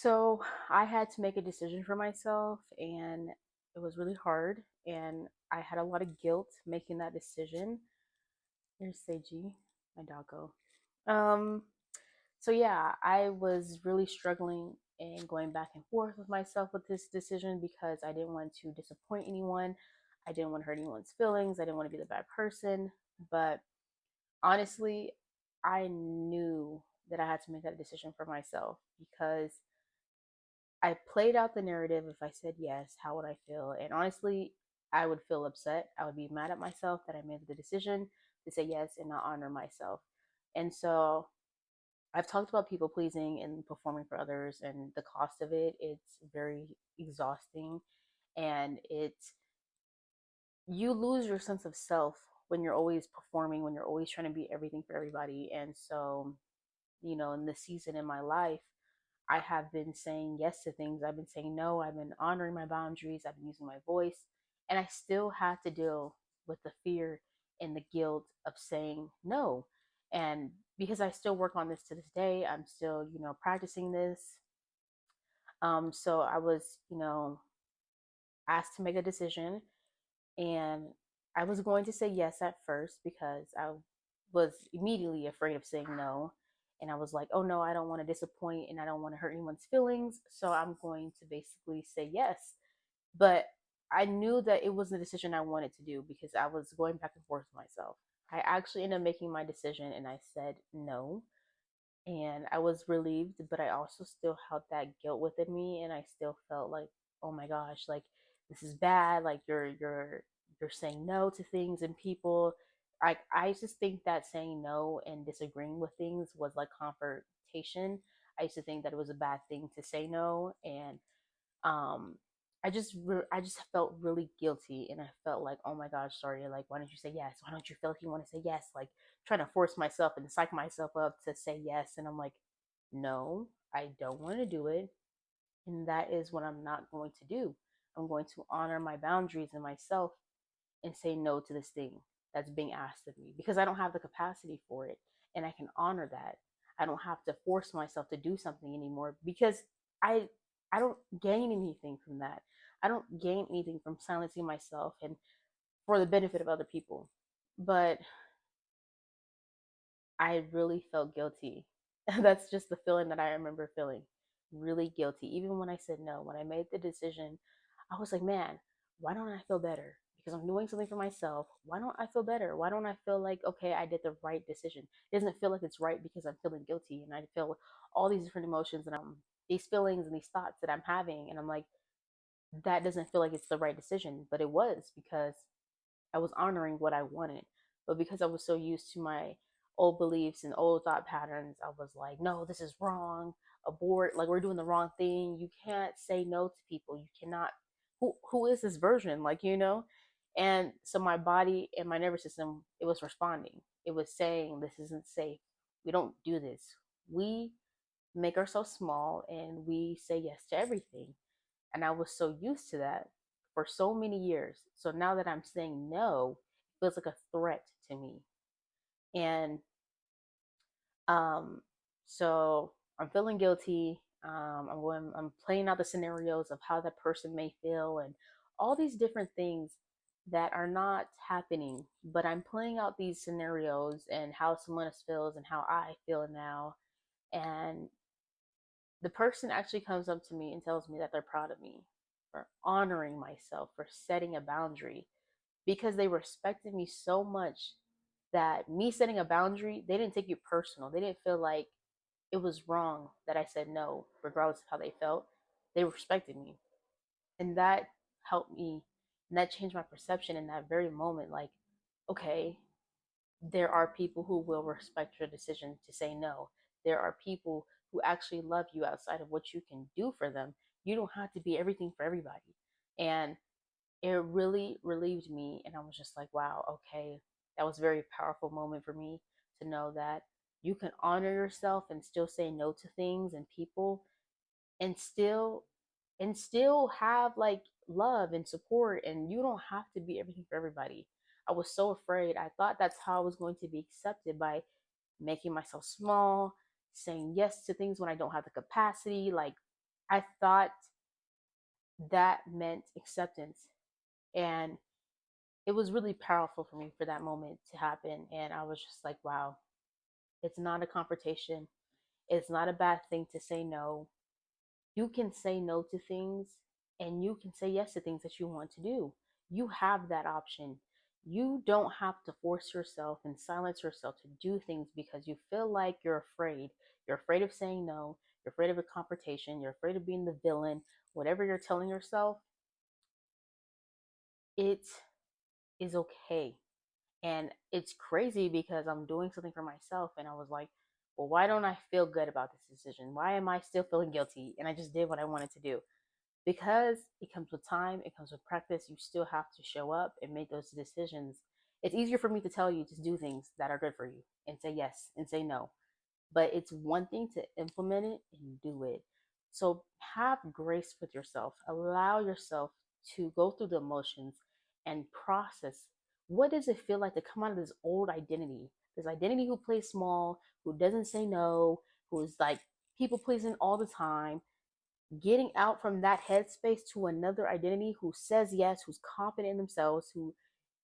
So I had to make a decision for myself, and it was really hard. And I had a lot of guilt making that decision. There's Seiji, my doggo. Um, so yeah, I was really struggling and going back and forth with myself with this decision because I didn't want to disappoint anyone. I didn't want to hurt anyone's feelings. I didn't want to be the bad person. But honestly, I knew that I had to make that decision for myself because I played out the narrative. If I said yes, how would I feel? And honestly, I would feel upset. I would be mad at myself that I made the decision to say yes and not honor myself. And so I've talked about people pleasing and performing for others and the cost of it. It's very exhausting, and you lose your sense of self when you're always performing, when you're always trying to be everything for everybody. And so, in this season in my life, I have been saying yes to things. I've been saying no. I've been honoring my boundaries. I've been using my voice. And I still had to deal with the fear and the guilt of saying no. And because I still work on this to this day, I'm still, practicing this. So I was, asked to make a decision, and I was going to say yes at first because I was immediately afraid of saying no. And I was like, oh no, I don't want to disappoint and I don't want to hurt anyone's feelings. So I'm going to basically say yes. But I knew that it wasn't a decision I wanted to do because I was going back and forth with myself. I actually ended up making my decision and I said no. And I was relieved, but I also still held that guilt within me, and I still felt like, oh my gosh, like this is bad. Like you're saying no to things and people. I just think that saying no and disagreeing with things was like confrontation. I used to think that it was a bad thing to say no, and um I just felt really guilty, and I felt like, oh my gosh, sorry, like why don't you say yes? Why don't you feel like you want to say yes? Like trying to force myself and psych myself up to say yes, and I'm like, no, I don't want to do it, and that is what I'm not going to do. I'm going to honor my boundaries and myself and say no to this thing that's being asked of me because I don't have the capacity for it, and I can honor that. I don't have to force myself to do something anymore because I I don't gain anything from that. I don't gain anything from silencing myself and for the benefit of other people. But I really felt guilty. That's just the feeling that I remember feeling. Really guilty. Even when I said no, when I made the decision, I was like, man, why don't I feel better? Because I'm doing something for myself. Why don't I feel better? Why don't I feel like, okay, I did the right decision? It doesn't feel like it's right because I'm feeling guilty and I feel all these different emotions and these feelings and these thoughts that I'm having. And I'm like, that doesn't feel like it's the right decision. But it was because I was honoring what I wanted. But because I was so used to my old beliefs and old thought patterns, I was like, no, this is wrong. Abort, like we're doing the wrong thing. You can't say no to people. You cannot who is this version? And so my body and my nervous system, it was responding. It was saying this isn't safe. We don't do this. We make ourselves small and we say yes to everything. And I was so used to that for so many years. So now that I'm saying no, it feels like a threat to me. And um, so I'm feeling guilty. I'm playing out the scenarios of how that person may feel and all these different things that are not happening, but I'm playing out these scenarios and how someone else feels and how I feel now. And the person actually comes up to me and tells me that they're proud of me for honoring myself, for setting a boundary, because they respected me so much that me setting a boundary, they didn't take it personal. They didn't feel like it was wrong that I said no, regardless of how they felt. They respected me. And that helped me, and that changed my perception in that very moment. Like, okay, there are people who will respect your decision to say no. There are people who actually love you outside of what you can do for them. You don't have to be everything for everybody. And it really relieved me. And I was just like, wow, okay, that was a very powerful moment for me to know that you can honor yourself and still say no to things and people and still have like love and support, and you don't have to be everything for everybody. I was so afraid. I thought that's how I was going to be accepted, by making myself small, saying yes to things when I don't have the capacity, like I thought that meant acceptance. And it was really powerful for me for that moment to happen. And I was just like, wow, it's not a confrontation. It's not a bad thing to say no. You can say no to things and you can say yes to things that you want to do. You have that option. You don't have to force yourself and silence yourself to do things because you feel like you're afraid. You're afraid of saying no. You're afraid of a confrontation. You're afraid of being the villain. Whatever you're telling yourself, it is okay. And it's crazy because I'm doing something for myself and I was like, well, why don't I feel good about this decision? Why am I still feeling guilty? And I just did what I wanted to do. Because it comes with time, it comes with practice. You still have to show up and make those decisions. It's easier for me to tell you to do things that are good for you and say yes and say no. But it's one thing to implement it and do it. So have grace with yourself. Allow yourself to go through the emotions and process what does it feel like to come out of this old identity? This identity who plays small, who doesn't say no, who is like people pleasing all the time, getting out from that headspace to another identity who says yes, who's confident in themselves, who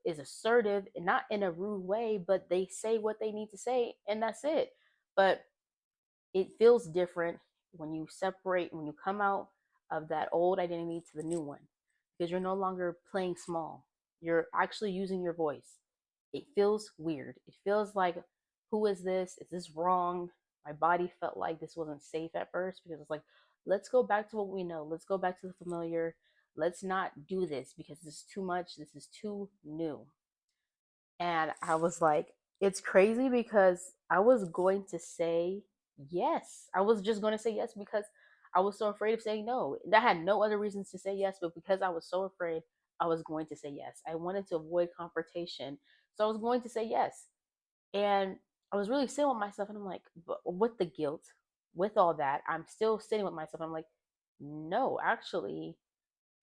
is assertive and not in a rude way, but they say what they need to say and that's it. But it feels different when you separate, when you come out of that old identity to the new one, because you're no longer playing small. You're actually using your voice. It feels weird. It feels like, who is this? Is this wrong? My body felt like this wasn't safe at first because it's like, let's go back to what we know. Let's go back to the familiar. Let's not do this because this is too much. This is too new. And I was like, it's crazy because I was going to say yes. I was just going to say yes because I was so afraid of saying no. That had no other reasons to say yes, but because I was so afraid, I was going to say yes. I wanted to avoid confrontation. So I was going to say yes. And I was really sitting with myself and I'm like, but with the guilt, with all that, I'm still sitting with myself. I'm like, no, actually,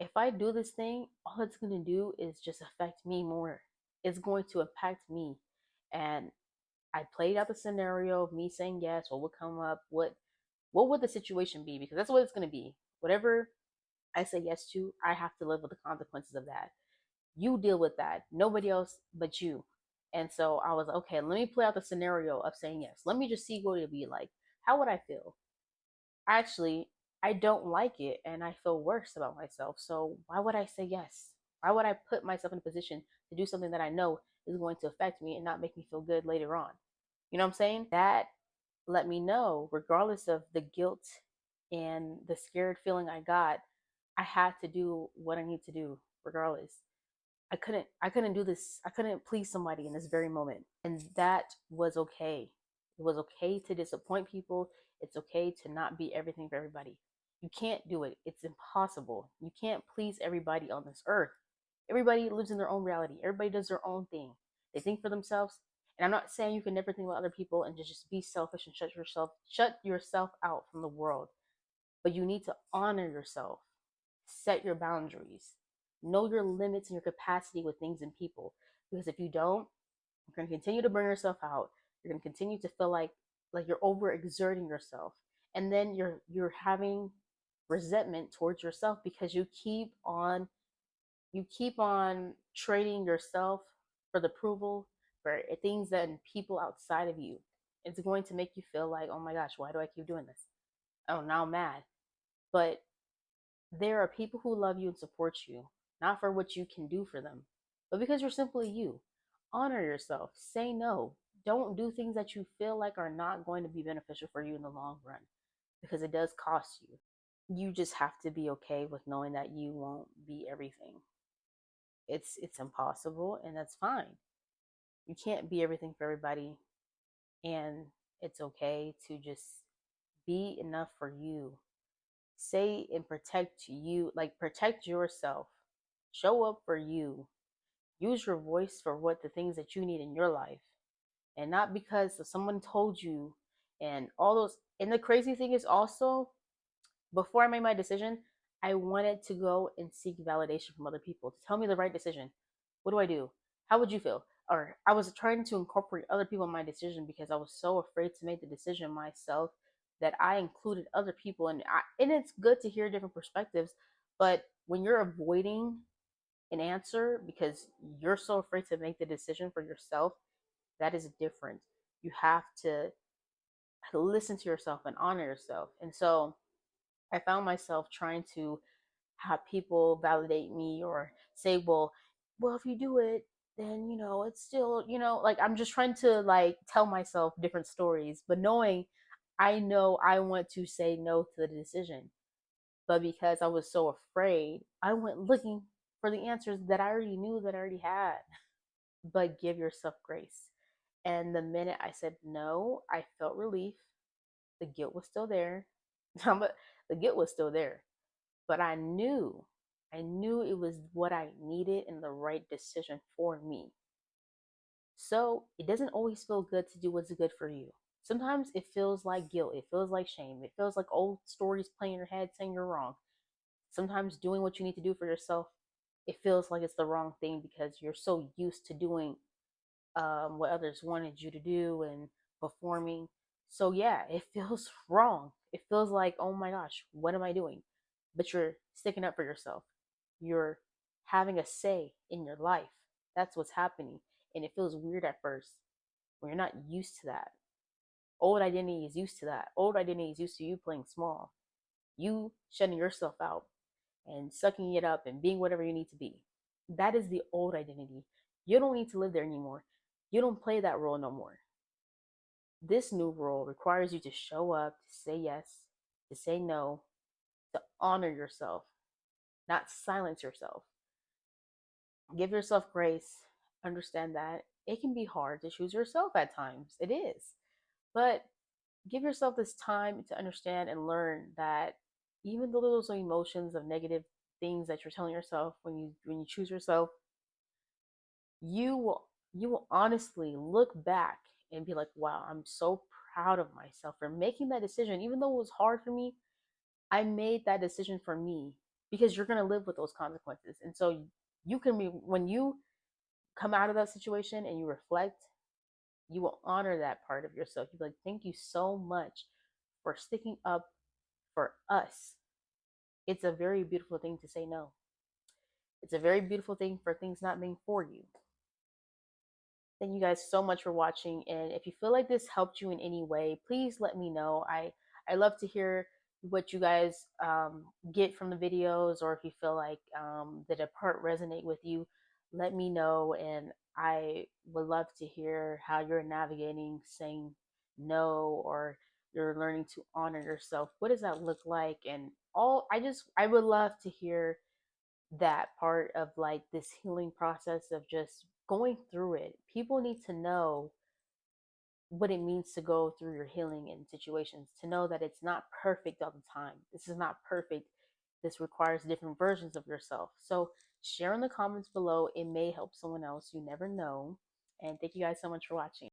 if I do this thing, all it's going to do is just affect me more. It's going to impact me. And I played out the scenario of me saying yes, what would come up, what would the situation be? Because that's what it's going to be. Whatever I say yes to, I have to live with the consequences of that. You deal with that. Nobody else but you. And so I was like, okay, let me play out the scenario of saying yes. Let me just see what it'd be like. How would I feel? Actually, I don't like it and I feel worse about myself. So why would I say yes? Why would I put myself in a position to do something that I know is going to affect me and not make me feel good later on? You know what I'm saying? That let me know, regardless of the guilt and the scared feeling I got, I had to do what I need to do regardless. I couldn't do this. I couldn't please somebody in this very moment. And that was okay. It was okay to disappoint people. It's okay to not be everything for everybody. You can't do it. It's impossible. You can't please everybody on this earth. Everybody lives in their own reality. Everybody does their own thing. They think for themselves. And I'm not saying you can never think about other people and just be selfish and shut yourself out from the world. But you need to honor yourself, set your boundaries, know your limits and your capacity with things and people. Because if you don't, you're going to continue to burn yourself out. You're going to continue to feel like you're overexerting yourself, and then you're having resentment towards yourself because you keep on trading yourself for the approval for things that and people outside of you. It's going to make you feel like, oh my gosh, why do I keep doing this? Oh, now I'm mad. But there are people who love you and support you, not for what you can do for them, but because you're simply you. Honor yourself. Say no. Don't do things that you feel like are not going to be beneficial for you in the long run because it does cost you. You just have to be okay with knowing that you won't be everything. It's impossible and that's fine. You can't be everything for everybody and it's okay to just be enough for you. Say and protect you, like protect yourself. Show up for you. Use your voice for what the things that you need in your life. And not because someone told you and all those. And the crazy thing is also, before I made my decision, I wanted to go and seek validation from other people to tell me the right decision. What do I do? How would you feel? Or I was trying to incorporate other people in my decision because I was so afraid to make the decision myself that I included other people, and it's good to hear different perspectives, but when you're avoiding an answer because you're so afraid to make the decision for yourself, that is different. You have to listen to yourself and honor yourself. And so I found myself trying to have people validate me or say, well, if you do it, then it's still, like I'm just trying to like tell myself different stories, but knowing I know I want to say no to the decision. But because I was so afraid, I went looking for the answers that I already knew, that I already had. But give yourself grace. And the minute I said no, I felt relief. The guilt was still there. The guilt was still there. But I knew it was what I needed and the right decision for me. So it doesn't always feel good to do what's good for you. Sometimes it feels like guilt. It feels like shame. It feels like old stories playing in your head saying you're wrong. Sometimes doing what you need to do for yourself, it feels like it's the wrong thing because you're so used to doing what others wanted you to do and performing. So yeah, it feels wrong. It feels like, oh my gosh, what am I doing? But you're sticking up for yourself. You're having a say in your life. That's what's happening. And it feels weird at first when you're not used to that. Old identity is used to that. Old identity is used to you playing small, you shutting yourself out and sucking it up and being whatever you need to be. That is the old identity. You don't need to live there anymore. You don't play that role no more. This new role requires you to show up, to say yes, to say no, to honor yourself, not silence yourself. Give yourself grace. Understand that it can be hard to choose yourself at times. It is. But give yourself this time to understand and learn that even though those are emotions of negative things that you're telling yourself when you choose yourself, you will honestly look back and be like, wow, I'm so proud of myself for making that decision. Even though it was hard for me, I made that decision for me, because you're going to live with those consequences. And so you can be, when you come out of that situation and you reflect, you will honor that part of yourself. You'll be like, thank you so much for sticking up for us. It's a very beautiful thing to say no. It's a very beautiful thing for things not being for you. Thank you guys so much for watching. And if you feel like this helped you in any way, please let me know. I love to hear what you guys get from the videos, or if you feel like that a part resonate with you, let me know. And I would love to hear how you're navigating saying no, or you're learning to honor yourself. What does that look like? And I would love to hear that part of like this healing process of just going through it. People need to know what it means to go through your healing in situations, to know that it's not perfect all the time. This is not perfect. This requires different versions of yourself. So share in the comments below. It may help someone else. You never know. And thank you guys so much for watching.